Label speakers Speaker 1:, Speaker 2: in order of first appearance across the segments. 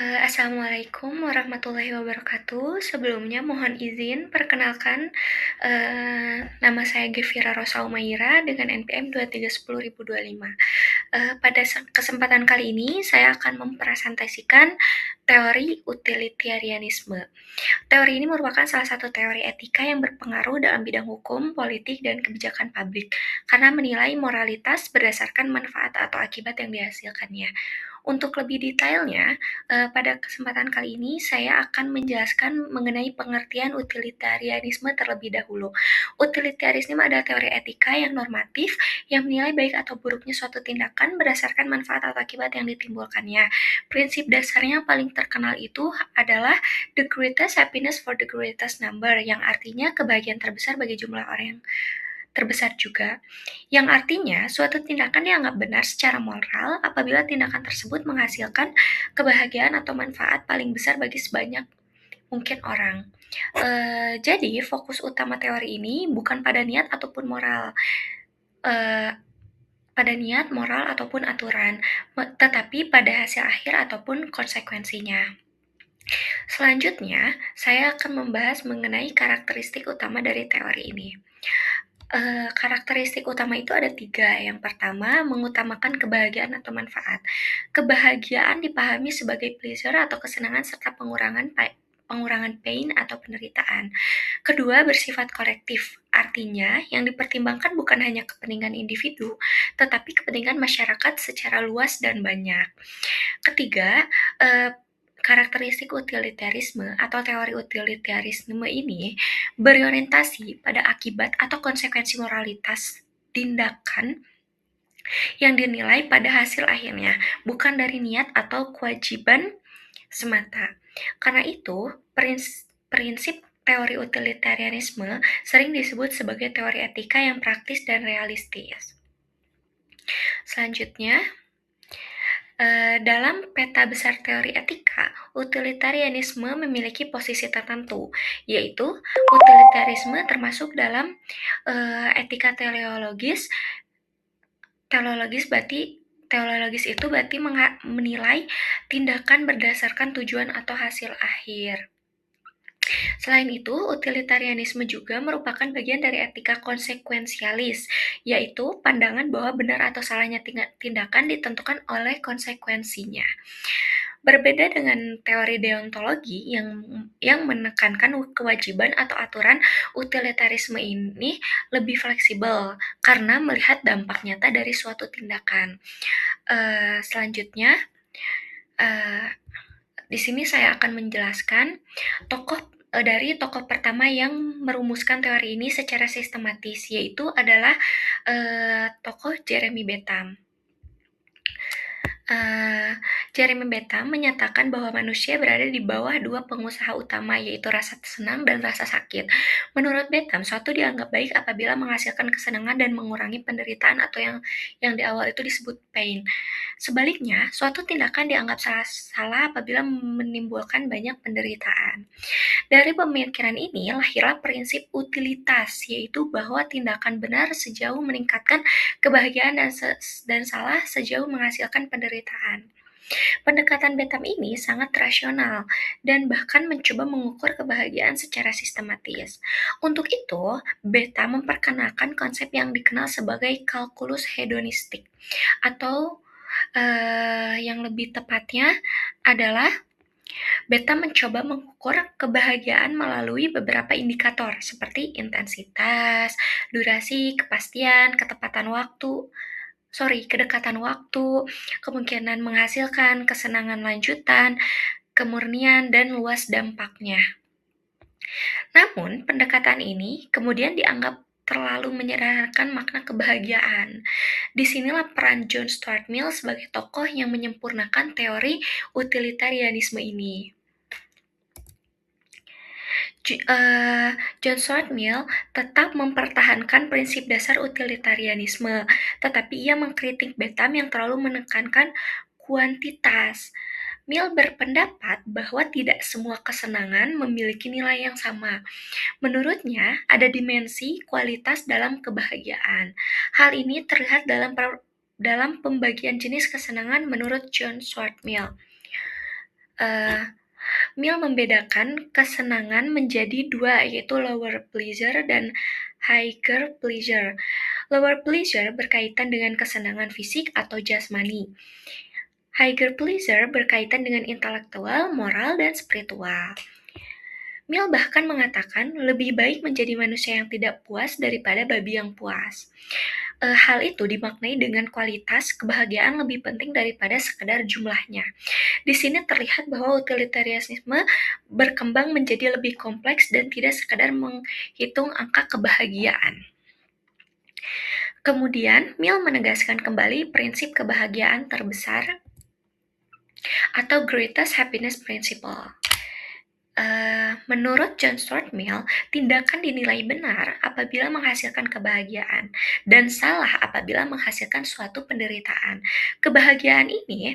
Speaker 1: Assalamualaikum warahmatullahi wabarakatuh. Sebelumnya mohon izin perkenalkan, nama saya Gevira Rosa Umaira dengan NPM 2310025. Pada kesempatan kali ini saya akan mempresentasikan teori utilitarianisme. Teori ini merupakan salah satu teori etika yang berpengaruh dalam bidang hukum, politik, dan kebijakan publik karena menilai moralitas berdasarkan manfaat atau akibat yang dihasilkannya. Untuk lebih detailnya, pada kesempatan kali ini saya akan menjelaskan mengenai pengertian utilitarianisme terlebih dahulu. Utilitarianisme adalah teori etika yang normatif yang menilai baik atau buruknya suatu tindakan berdasarkan manfaat atau akibat yang ditimbulkannya. Prinsip dasarnya yang paling terkenal itu adalah the greatest happiness for the greatest number, yang artinya kebahagiaan terbesar bagi jumlah orang yang terbesar juga, yang artinya suatu tindakan dianggap benar secara moral apabila tindakan tersebut menghasilkan kebahagiaan atau manfaat paling besar bagi sebanyak mungkin orang. Jadi fokus utama teori ini bukan pada niat ataupun moral, pada niat, moral ataupun aturan, tetapi pada hasil akhir ataupun konsekuensinya. Selanjutnya, saya akan membahas mengenai karakteristik utama dari teori ini. Karakteristik utama itu ada 3. Yang pertama, mengutamakan kebahagiaan atau manfaat. Kebahagiaan dipahami sebagai pleasure atau kesenangan serta pengurangan pain atau penderitaan. Kedua, bersifat korektif. Artinya, yang dipertimbangkan bukan hanya kepentingan individu, tetapi kepentingan masyarakat secara luas dan banyak. Ketiga, karakteristik utilitarisme atau teori utilitarisme ini berorientasi pada akibat atau konsekuensi moralitas tindakan yang dinilai pada hasil akhirnya, bukan dari niat atau kewajiban semata. Karena itu, prinsip teori utilitarianisme sering disebut sebagai teori etika yang praktis dan realistis. Selanjutnya, dalam peta besar teori etika, utilitarianisme memiliki posisi tertentu, yaitu utilitarisme termasuk dalam etika teleologis. Teleologis itu berarti menilai tindakan berdasarkan tujuan atau hasil akhir. Selain itu, utilitarianisme juga merupakan bagian dari etika konsekuensialis, yaitu pandangan bahwa benar atau salahnya tindakan ditentukan oleh konsekuensinya. Berbeda dengan teori deontologi yang menekankan kewajiban atau aturan, utilitarisme ini lebih fleksibel karena melihat dampak nyata dari suatu tindakan. Selanjutnya, di sini saya akan menjelaskan dari tokoh pertama yang merumuskan teori ini secara sistematis, yaitu adalah tokoh Jeremy Bentham. Jeremy Bentham menyatakan bahwa manusia berada di bawah 2 pengusaha utama, yaitu rasa senang dan rasa sakit. Menurut Bentham, suatu dianggap baik apabila menghasilkan kesenangan dan mengurangi penderitaan atau yang di awal itu disebut pain. Sebaliknya, suatu tindakan dianggap salah apabila menimbulkan banyak penderitaan. Dari pemikiran ini lahirlah prinsip utilitas, yaitu bahwa tindakan benar sejauh meningkatkan kebahagiaan dan salah sejauh menghasilkan penderitaan. Pendekatan Bentham ini sangat rasional dan bahkan mencoba mengukur kebahagiaan secara sistematis. Untuk itu, Bentham memperkenalkan konsep yang dikenal sebagai kalkulus hedonistik, atau yang lebih tepatnya adalah Bentham mencoba mengukur kebahagiaan melalui beberapa indikator seperti intensitas, durasi, kepastian, kedekatan waktu, kemungkinan menghasilkan kesenangan lanjutan, kemurnian, dan luas dampaknya. Namun, pendekatan ini kemudian dianggap terlalu menyederhanakan makna kebahagiaan. Disinilah peran John Stuart Mill sebagai tokoh yang menyempurnakan teori utilitarianisme ini. John Stuart Mill tetap mempertahankan prinsip dasar utilitarianisme, tetapi ia mengkritik Bentham yang terlalu menekankan kuantitas. Mill berpendapat bahwa tidak semua kesenangan memiliki nilai yang sama. Menurutnya, ada dimensi kualitas dalam kebahagiaan. Hal ini terlihat dalam pembagian jenis kesenangan menurut John Stuart Mill. Mill membedakan kesenangan menjadi dua, yaitu lower pleasure dan higher pleasure. Lower pleasure berkaitan dengan kesenangan fisik atau jasmani. Higher pleasure berkaitan dengan intelektual, moral, dan spiritual. Mill bahkan mengatakan lebih baik menjadi manusia yang tidak puas daripada babi yang puas. Hal itu dimaknai dengan kualitas kebahagiaan lebih penting daripada sekedar jumlahnya. Di sini terlihat bahwa utilitarianisme berkembang menjadi lebih kompleks dan tidak sekadar menghitung angka kebahagiaan. Kemudian, Mill menegaskan kembali prinsip kebahagiaan terbesar atau greatest happiness principle. Menurut John Stuart Mill, tindakan dinilai benar apabila menghasilkan kebahagiaan dan salah apabila menghasilkan suatu penderitaan. Kebahagiaan ini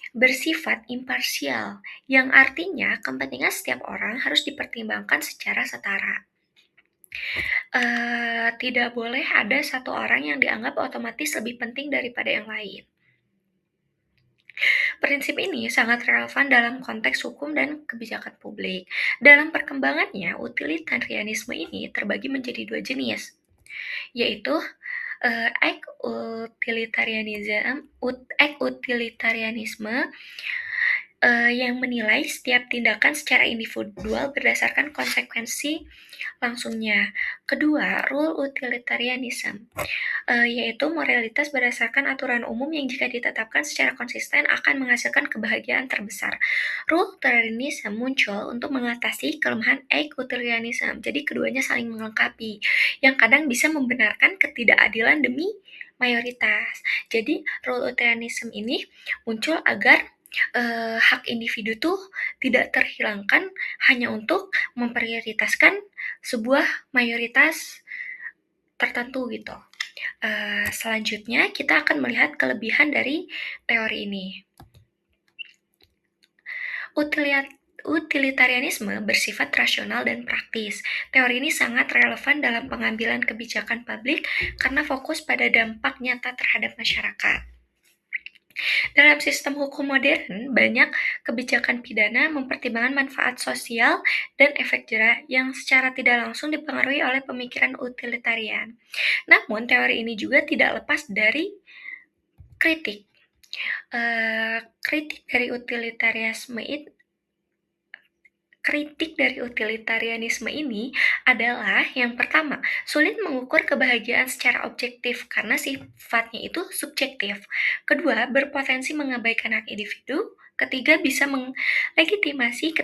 Speaker 1: bersifat imparsial, yang artinya kepentingan setiap orang harus dipertimbangkan secara setara. Tidak boleh ada satu orang yang dianggap otomatis lebih penting daripada yang lain. Prinsip ini sangat relevan dalam konteks hukum dan kebijakan publik. Dalam perkembangannya, utilitarianisme ini terbagi menjadi dua jenis, yaitu utilitarianisme yang menilai setiap tindakan secara individual berdasarkan konsekuensi langsungnya. Kedua, rule utilitarianism, yaitu moralitas berdasarkan aturan umum yang jika ditetapkan secara konsisten akan menghasilkan kebahagiaan terbesar. Rule utilitarianism muncul untuk mengatasi kelemahan utilitarianism, jadi keduanya saling melengkapi, yang kadang bisa membenarkan ketidakadilan demi mayoritas. Jadi rule utilitarianism ini muncul agar hak individu tuh tidak terhilangkan hanya untuk memprioritaskan sebuah mayoritas tertentu gitu. Selanjutnya kita akan melihat kelebihan dari teori ini. Utilitarianisme bersifat rasional dan praktis. Teori ini sangat relevan dalam pengambilan kebijakan publik karena fokus pada dampak nyata terhadap masyarakat. Dalam sistem hukum modern, banyak kebijakan pidana mempertimbangkan manfaat sosial dan efek jera yang secara tidak langsung dipengaruhi oleh pemikiran utilitarian. Namun, teori ini juga tidak lepas dari kritik. Kritik dari utilitarianisme ini adalah yang pertama, sulit mengukur kebahagiaan secara objektif karena sifatnya itu subjektif. Kedua, berpotensi mengabaikan hak individu. Ketiga, bisa melegitimasi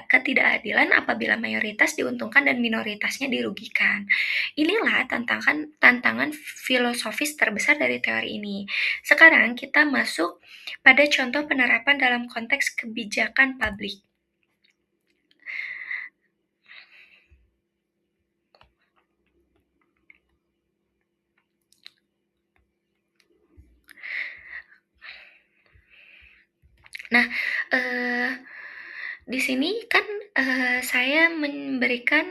Speaker 1: ketidakadilan apabila mayoritas diuntungkan dan minoritasnya dirugikan. Inilah tantangan filosofis terbesar dari teori ini. Sekarang kita masuk pada contoh penerapan dalam konteks kebijakan publik. Nah, di sini kan saya memberikan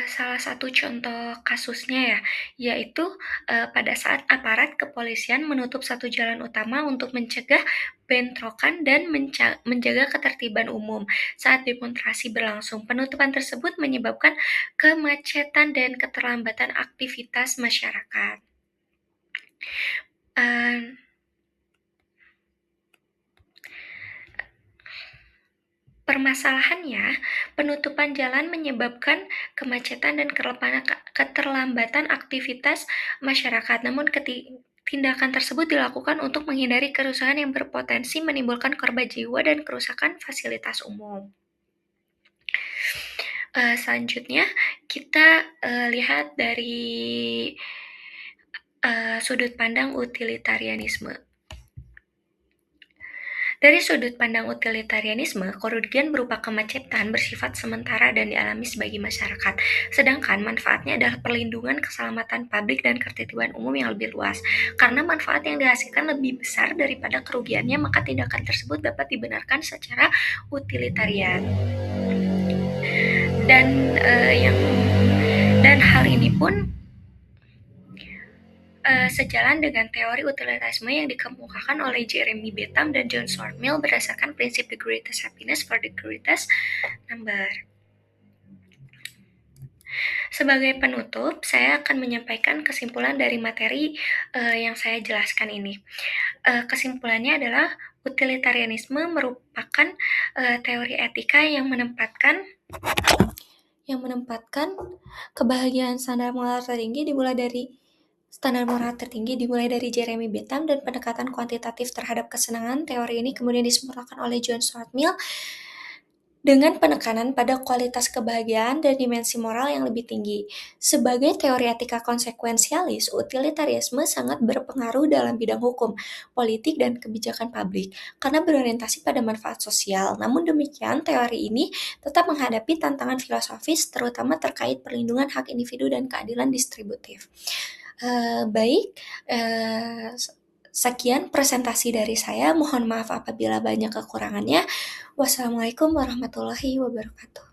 Speaker 1: salah satu contoh kasusnya ya, yaitu pada saat aparat kepolisian menutup satu jalan utama untuk mencegah bentrokan dan menjaga ketertiban umum saat demonstrasi berlangsung. Penutupan tersebut menyebabkan kemacetan dan keterlambatan aktivitas masyarakat. Permasalahannya, penutupan jalan menyebabkan kemacetan dan keterlambatan aktivitas masyarakat. Namun tindakan tersebut dilakukan untuk menghindari kerusakan yang berpotensi menimbulkan korban jiwa dan kerusakan fasilitas umum. Selanjutnya, kita lihat dari sudut pandang utilitarianisme. Dari sudut pandang utilitarianisme, kerugian berupa kemacetan bersifat sementara dan dialami sebagai masyarakat, sedangkan manfaatnya adalah perlindungan keselamatan publik dan ketertiban umum yang lebih luas. Karena manfaat yang dihasilkan lebih besar daripada kerugiannya, maka tindakan tersebut dapat dibenarkan secara utilitarian. Dan hal ini pun sejalan dengan teori utilitarisme yang dikemukakan oleh Jeremy Bentham dan John Stuart Mill berdasarkan prinsip the greatest happiness for the greatest number. Sebagai penutup, saya akan menyampaikan kesimpulan dari materi yang saya jelaskan ini. Kesimpulannya adalah utilitarianisme merupakan teori etika yang menempatkan kebahagiaan standar moral tertinggi dimulai dari Jeremy Bentham dan pendekatan kuantitatif terhadap kesenangan. Teori ini kemudian disempurnakan oleh John Stuart Mill dengan penekanan pada kualitas kebahagiaan dan dimensi moral yang lebih tinggi. Sebagai teori etika konsekuensialis, utilitarisme sangat berpengaruh dalam bidang hukum, politik, dan kebijakan publik karena berorientasi pada manfaat sosial. Namun demikian, teori ini tetap menghadapi tantangan filosofis, terutama terkait perlindungan hak individu dan keadilan distributif. Sekian presentasi dari saya. Mohon maaf apabila banyak kekurangannya. Wassalamualaikum warahmatullahi wabarakatuh.